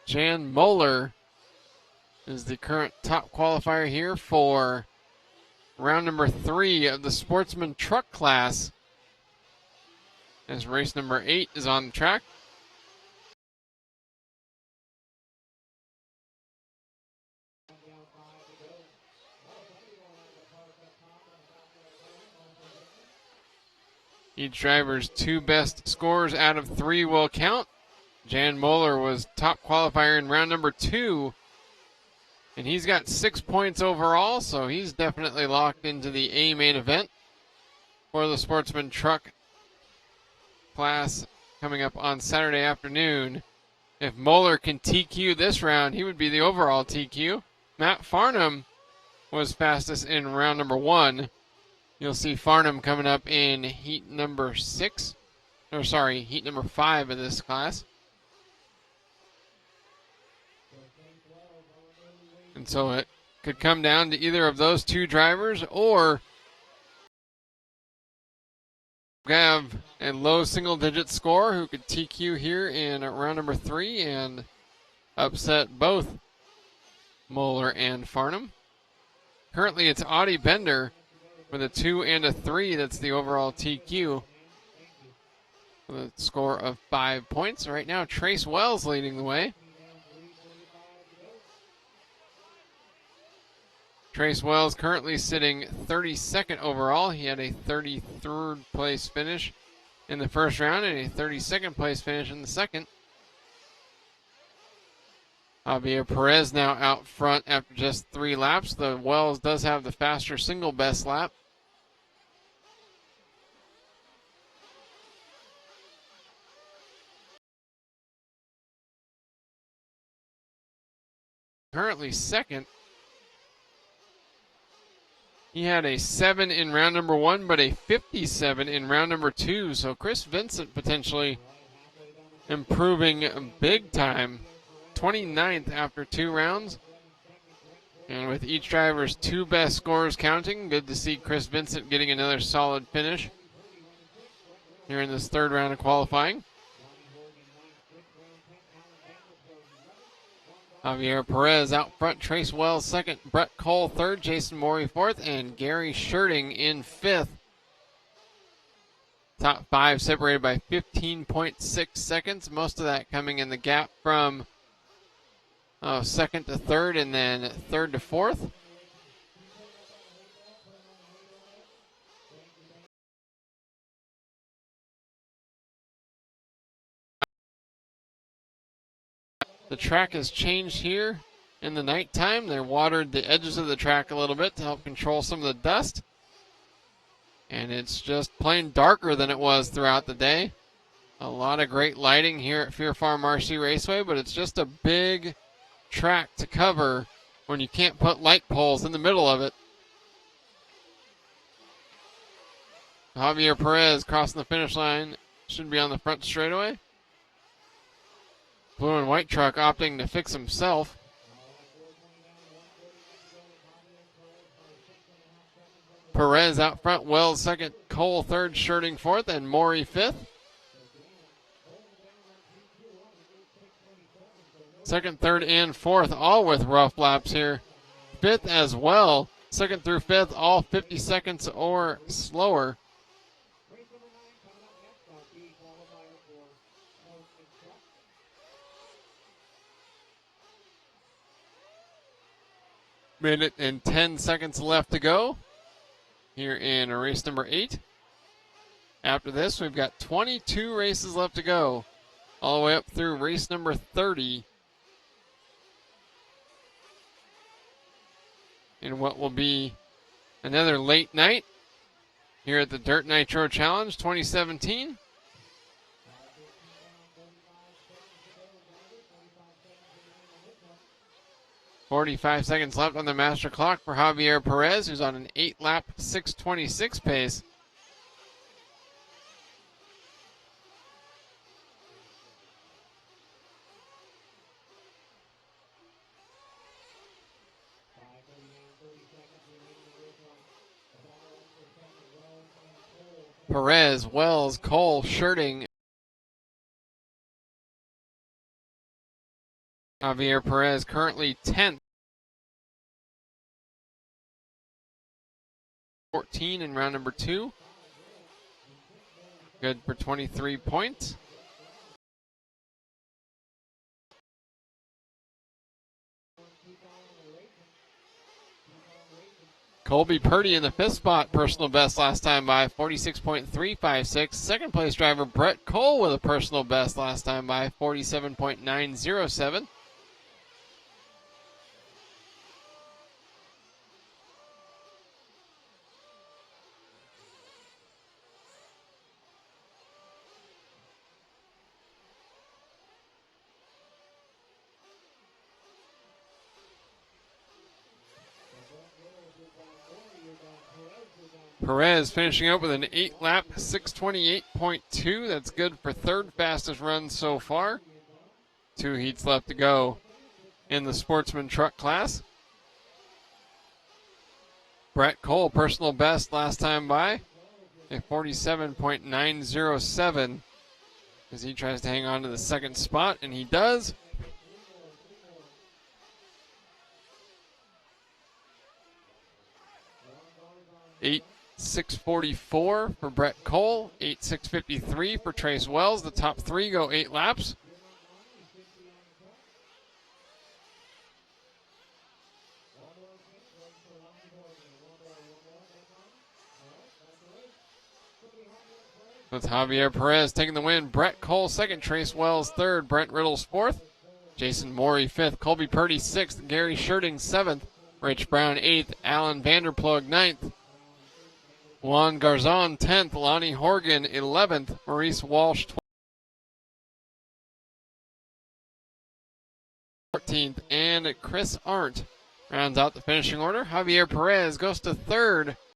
Jan Moeller is the current top qualifier here for round number 3 of the Sportsman truck class, as race number 8 is on the track. Each driver's 2 best scores out of 3 will count. Jan Moeller was top qualifier in round number 2, and he's got 6 points overall, so he's definitely locked into the A main event for the Sportsman truck class coming up on Saturday afternoon. If Moeller can TQ this round, he would be the overall TQ. Matt Farnham was fastest in round number 1. You'll see Farnham coming up in heat number 5 of this class. And so it could come down to either of those 2 drivers, or have a low single-digit score who could TQ here in round number 3 and upset both Moeller and Farnham. Currently, it's Audie Bender with a 2 and a 3. That's the overall TQ with a score of 5 points. Right now, Trace Wells leading the way. Trace Wells currently sitting 32nd overall. He had a 33rd place finish in the first round and a 32nd place finish in the second. Javier Perez now out front after just 3 laps. The Wells does have the faster single best lap. Currently second. He had a 7 in round number 1, but a 57 in round number 2. So Chris Vincent potentially improving big time. 29th after 2 rounds. And with each driver's 2 best scores counting, good to see Chris Vincent getting another solid finish here in this 3rd round of qualifying. Javier Perez out front, Trace Wells second, Brett Cole third, Jason Morey fourth, and Gari Scherting in 5th. Top 5 separated by 15.6 seconds, most of that coming in the gap from 2nd to 3rd and then 3rd to 4th. The track has changed here in the nighttime. They watered the edges of the track a little bit to help control some of the dust. And it's just plain darker than it was throughout the day. A lot of great lighting here at Fear Farm RC Raceway, but it's just a big track to cover when you can't put light poles in the middle of it. Javier Perez crossing the finish line, should be on the front straightaway. Blue and white truck opting to fix himself. Perez out front, Wells second, Cole third, Scherting fourth, and Morey fifth. Second, third, and fourth, all with rough laps here. Fifth as well. Second through fifth, all 50 seconds or slower. Minute and 10 seconds left to go here in race number 8. After this, we've got 22 races left to go, all the way up through race number 30. In what will be another late night here at the Dirt Nitro Challenge 2017. .45 seconds left on the master clock for Javier Perez, who's on an 8-lap 6:26 pace. Perez, Wells, Cole, Scherting, Javier Perez currently 10th. 14 in round number 2. Good for 23 points. Colby Purdy in the 5th spot, personal best last time by 46.356. Second place driver Brett Cole with a personal best last time by 47.907. Perez finishing up with an 8-lap 628.2. That's good for third fastest run so far. 2 heats left to go in the Sportsman truck class. Brett Cole, personal best last time by a 47.907 as he tries to hang on to the second spot, and he does. Eight 6:44 for Brett Cole, 8:653 for Trace Wells. The top 3 go 8 laps. With Javier Perez taking the win, Brett Cole second, Trace Wells third, Brent Riddles fourth, Jason Morey fifth, Colby Purdy sixth, Gari Scherting seventh, Rich Brown eighth, Alan Vanderploeg ninth, Juan Garzon 10th, Lonnie Horgen 11th, Maurice Walsh 14th, and Kris Arndt rounds out the finishing order. Javier Perez goes to third